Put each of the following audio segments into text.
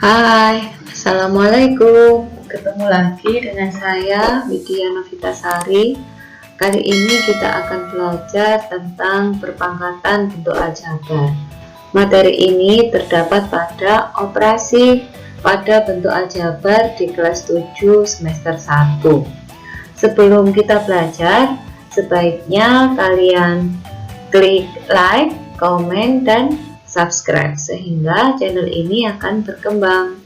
Hai, Assalamualaikum. Ketemu lagi dengan saya, Widya Novitasari. Kali ini kita akan belajar tentang perpangkatan bentuk aljabar. Materi ini terdapat pada operasi pada bentuk aljabar di kelas 7 semester 1. Sebelum kita belajar, sebaiknya kalian klik like, komen, dan subscribe sehingga channel ini akan berkembang.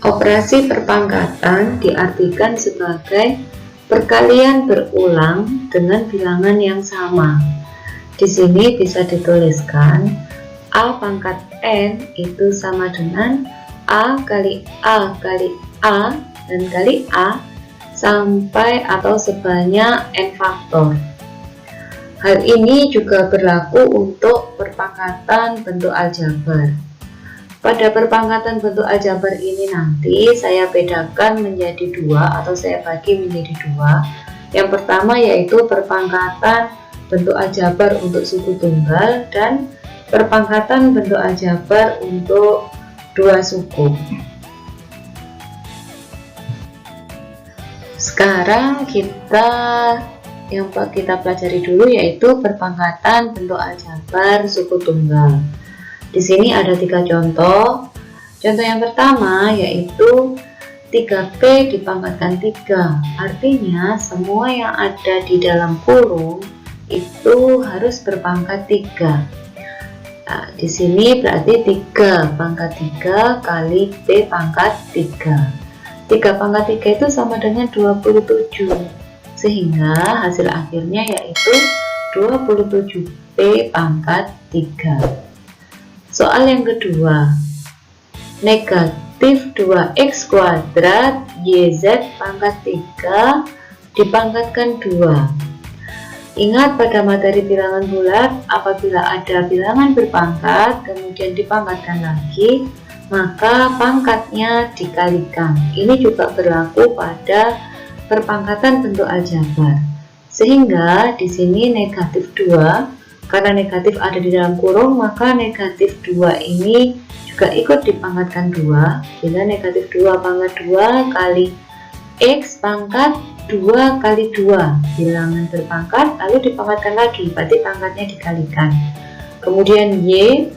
Operasi perpangkatan diartikan sebagai perkalian berulang dengan bilangan yang sama. Di sini bisa dituliskan A pangkat N itu sama dengan A kali A kali A dan kali A sampai atau sebanyak N faktor. Hal ini juga berlaku untuk perpangkatan bentuk aljabar. Pada perpangkatan bentuk aljabar ini nanti saya bedakan menjadi dua atau saya bagi menjadi dua. Yang pertama yaitu perpangkatan bentuk aljabar untuk suku tunggal dan perpangkatan bentuk aljabar untuk dua suku. Sekarang yang kita pelajari dulu yaitu perpangkatan bentuk aljabar suku tunggal. Di sini ada 3 contoh. Contoh yang pertama yaitu 3P dipangkatkan 3. Artinya semua yang ada di dalam kurung itu harus berpangkat 3. Nah, di sini berarti 3 pangkat 3 kali P pangkat 3. 3 pangkat 3 itu sama dengan 27. Sehingga hasil akhirnya yaitu 27P pangkat 3. Soal yang kedua, negatif 2x kuadrat YZ pangkat 3 dipangkatkan 2. Ingat pada materi bilangan bulat, apabila ada bilangan berpangkat kemudian dipangkatkan lagi, maka pangkatnya dikalikan. Ini juga berlaku pada perpangkatan bentuk aljabar. Sehingga di sini negatif 2, karena negatif ada di dalam kurung, maka negatif 2 ini juga ikut dipangkatkan 2. Bila negatif 2 pangkat 2 kali X pangkat 2 kali 2, bilangan berpangkat lalu dipangkatkan lagi, berarti pangkatnya dikalikan. Kemudian Y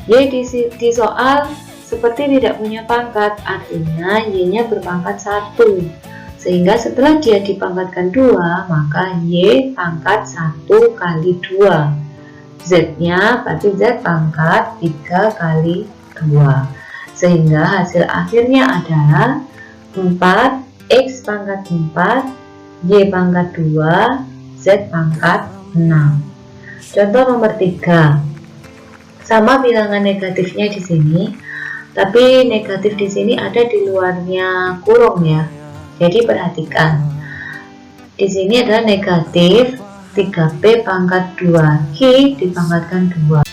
di soal seperti tidak punya pangkat, artinya Y nya berpangkat 1. Sehingga setelah dia dipangkatkan 2, maka Y pangkat 1 kali 2. Z nya berarti Z pangkat 3 kali 2. Sehingga hasil akhirnya adalah 4X pangkat 4, Y pangkat 2, Z pangkat 6. Contoh nomor 3. Sama bilangan negatifnya di sini, tapi negatif di sini ada di luarnya kurung ya. Jadi perhatikan, di sini adalah negatif 3P pangkat 2Q dipangkatkan 2.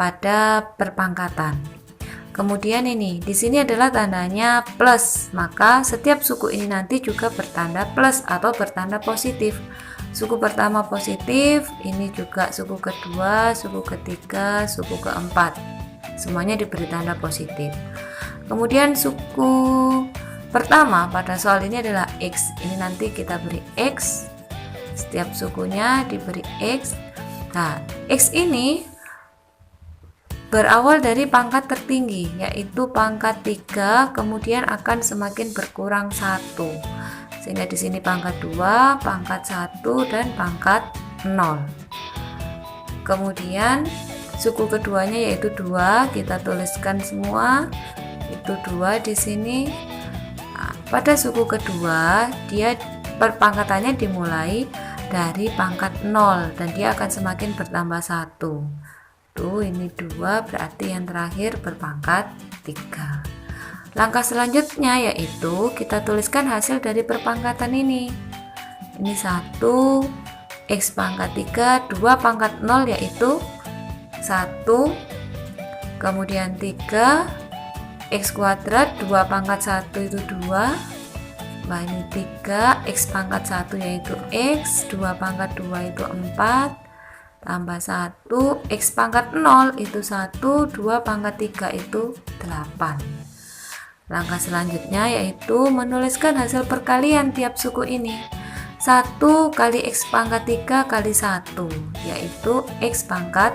pada perpangkatan. Kemudian ini di sini adalah tandanya plus, maka setiap suku ini nanti juga bertanda plus atau bertanda positif. Suku pertama positif, ini juga suku kedua, suku ketiga, suku keempat, semuanya diberi tanda positif. Kemudian suku pertama pada soal ini adalah X, ini nanti kita beri X, setiap sukunya diberi X. Nah, X ini berawal dari pangkat tertinggi, yaitu pangkat 3, kemudian akan semakin berkurang 1. Sehingga di sini pangkat 2, pangkat 1, dan pangkat 0. Kemudian suku keduanya yaitu 2, kita tuliskan semua. Itu 2 di sini. Nah, pada suku kedua, dia perpangkatannya dimulai dari pangkat 0 dan dia akan semakin bertambah 1. Tuh, ini 2, berarti yang terakhir berpangkat 3. Langkah selanjutnya yaitu kita tuliskan hasil dari perpangkatan ini. Ini 1, X pangkat 3, 2 pangkat 0 yaitu 1, kemudian 3, X kuadrat, 2 pangkat 1 itu 2. Nah, ini 3, X pangkat 1 yaitu X, 2 pangkat 2 itu 4. Tambah 1, X pangkat 0 itu 1, 2 pangkat 3 itu 8. Langkah selanjutnya yaitu menuliskan hasil perkalian tiap suku ini. 1 kali X pangkat 3 kali 1, yaitu X pangkat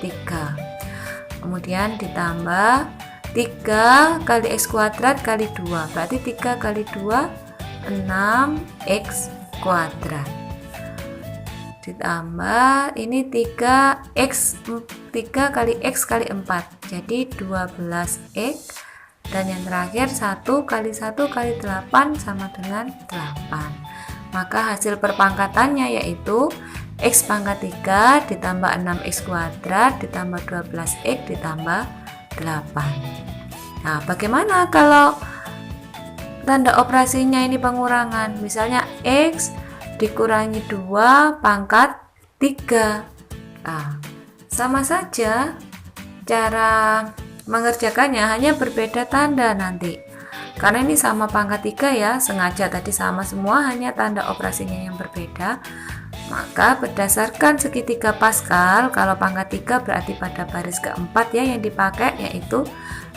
3. Kemudian ditambah 3 kali X kuadrat kali 2, berarti 3 kali 2, 6 X kuadrat. Ditambah ini 3x 3 kali x kali 4, jadi 12x, dan yang terakhir 1 kali 1 kali 8 sama dengan 8. Maka hasil perpangkatannya yaitu x pangkat 3 ditambah 6x kuadrat ditambah 12x ditambah 8. Nah, bagaimana kalau tanda operasinya ini pengurangan? Misalnya x dikurangi 2 pangkat 3. Nah, sama saja cara mengerjakannya, hanya berbeda tanda nanti. Karena ini sama pangkat 3 ya, sengaja tadi sama semua, hanya tanda operasinya yang berbeda. Maka berdasarkan segitiga Pascal, kalau pangkat 3 berarti pada baris keempat ya yang dipakai, yaitu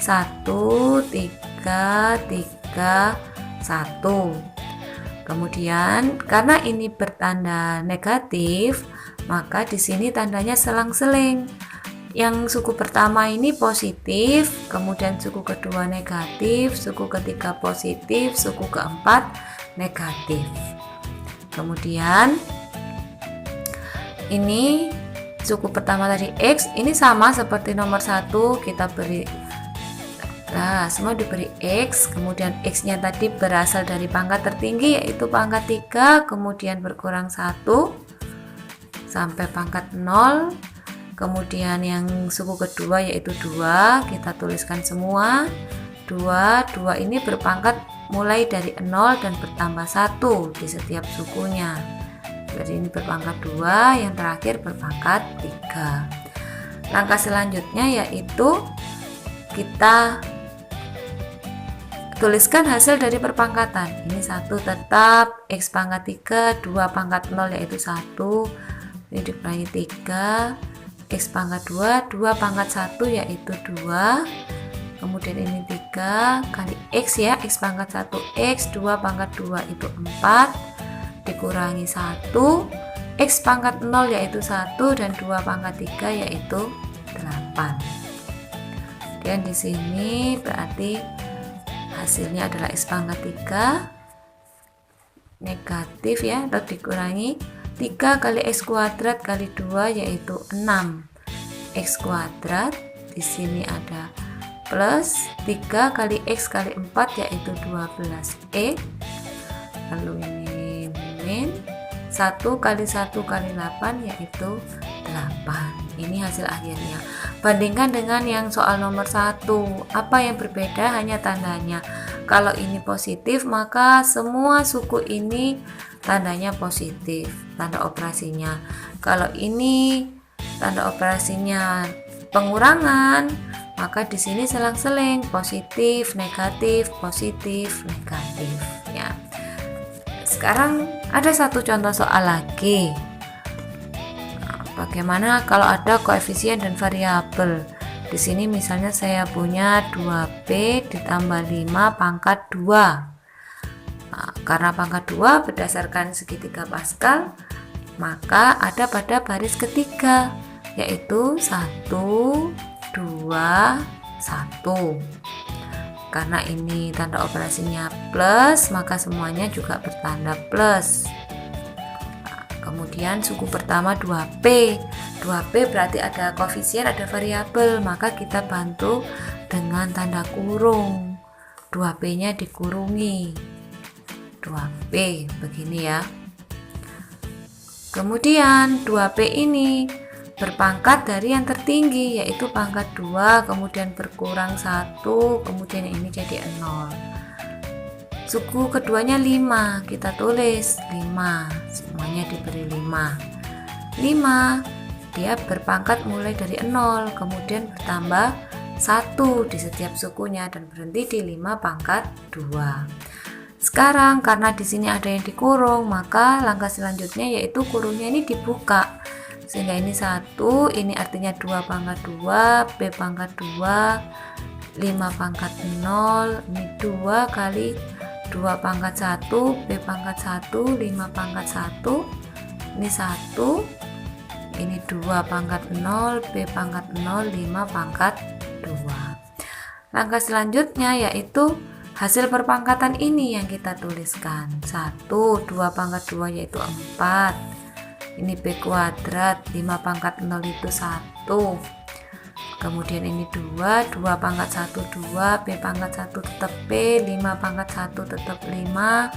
1, 3, 3, 1. Kemudian karena ini bertanda negatif, maka di sini tandanya selang-seling. Yang suku pertama ini positif, kemudian suku kedua negatif, suku ketiga positif, suku keempat negatif. Kemudian ini suku pertama tadi X, ini sama seperti nomor 1, kita beri. Nah, semua diberi X, kemudian X-nya tadi berasal dari pangkat tertinggi yaitu pangkat 3, kemudian berkurang 1 sampai pangkat 0. Kemudian yang suku kedua yaitu 2, kita tuliskan semua. 2 ini berpangkat mulai dari 0 dan bertambah 1 di setiap sukunya. Jadi ini berpangkat 2, yang terakhir berpangkat 3. Langkah selanjutnya yaitu kita tuliskan hasil dari perpangkatan. Ini 1 tetap, X pangkat 3, 2 pangkat 0 yaitu 1, ini dikurangi 3, X pangkat 2, 2 pangkat 1 yaitu 2, kemudian ini 3 kali X ya, X pangkat 1 X, 2 pangkat 2 itu 4, dikurangi 1, X pangkat 0 yaitu 1, dan 2 pangkat 3 yaitu 8. Dan di sini berarti hasilnya adalah X pangkat 3 negatif ya, atau dikurangi 3 kali X kuadrat kali 2 yaitu 6 X kuadrat. Di sini ada plus 3 kali X kali 4 yaitu 12X, lalu ini min 1 kali 1 kali 8 yaitu 8. Ini hasil akhirnya. Bandingkan dengan yang soal nomor 1, apa yang berbeda? Hanya tandanya. Kalau ini positif, maka semua suku ini tandanya positif, tanda operasinya. Kalau ini tanda operasinya pengurangan, maka di sini selang-seling positif, negatif ya. Sekarang ada satu contoh soal lagi. Bagaimana kalau ada koefisien dan variabel? Di sini misalnya saya punya 2B ditambah 5 pangkat 2. Karena pangkat 2 berdasarkan segitiga Pascal, maka ada pada baris ketiga, yaitu 1, 2, 1. Karena ini tanda operasinya plus, maka semuanya juga bertanda plus. Kemudian suku pertama 2P. 2P berarti ada koefisien, ada variabel, maka kita bantu dengan tanda kurung. 2P-nya dikurungi. 2P begini ya. Kemudian 2P ini berpangkat dari yang tertinggi, yaitu pangkat 2, kemudian berkurang 1, kemudian ini jadi 0. Suku keduanya 5, kita tulis 5, semuanya diberi 5. 5, dia berpangkat mulai dari 0, kemudian bertambah 1 di setiap sukunya dan berhenti di 5 pangkat 2. Sekarang karena di sini ada yang dikurung, maka langkah selanjutnya yaitu kurungnya ini dibuka. Sehingga ini 1, ini artinya 2 pangkat 2, B pangkat 2, 5 pangkat 0, ini 2 kali 2 pangkat 1, B pangkat 1, 5 pangkat 1, ini 1, ini 2 pangkat 0, B pangkat 0, 5 pangkat 2. Langkah selanjutnya yaitu hasil perpangkatan ini yang kita tuliskan. 1, 2 pangkat 2 yaitu 4. Ini B kuadrat, 5 pangkat 0 itu 1. Kemudian ini 2, 2 pangkat 1 2, B pangkat 1 tetap B, 5 pangkat 1 tetap 5.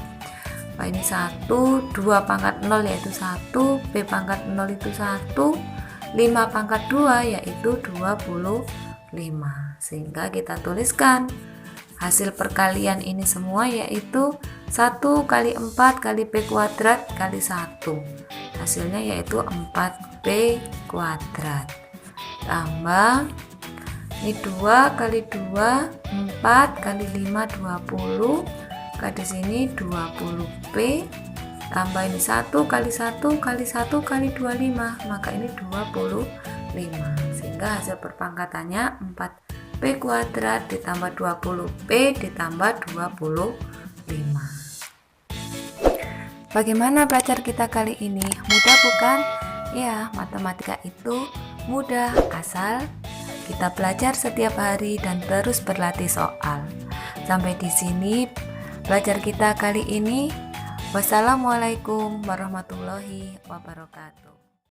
Ini 1, 2 pangkat 0 yaitu 1, B pangkat 0 itu 1, 5 pangkat 2 yaitu 25. Sehingga kita tuliskan hasil perkalian ini semua yaitu 1 kali 4 kali B kuadrat kali 1. Hasilnya yaitu 4B kuadrat. Tambah ini 2 kali 2, 4 kali 5, 20. Di sini 20B. Tambah ini 1 kali 1 kali 1 kali 25. Maka ini 25. Sehingga hasil perpangkatannya 4B kuadrat ditambah 20B ditambah 25. Bagaimana belajar kita kali ini? Mudah bukan? Ya, matematika itu mudah asal kita belajar setiap hari dan terus berlatih soal. Sampai di sini belajar kita kali ini. Wassalamualaikum warahmatullahi wabarakatuh.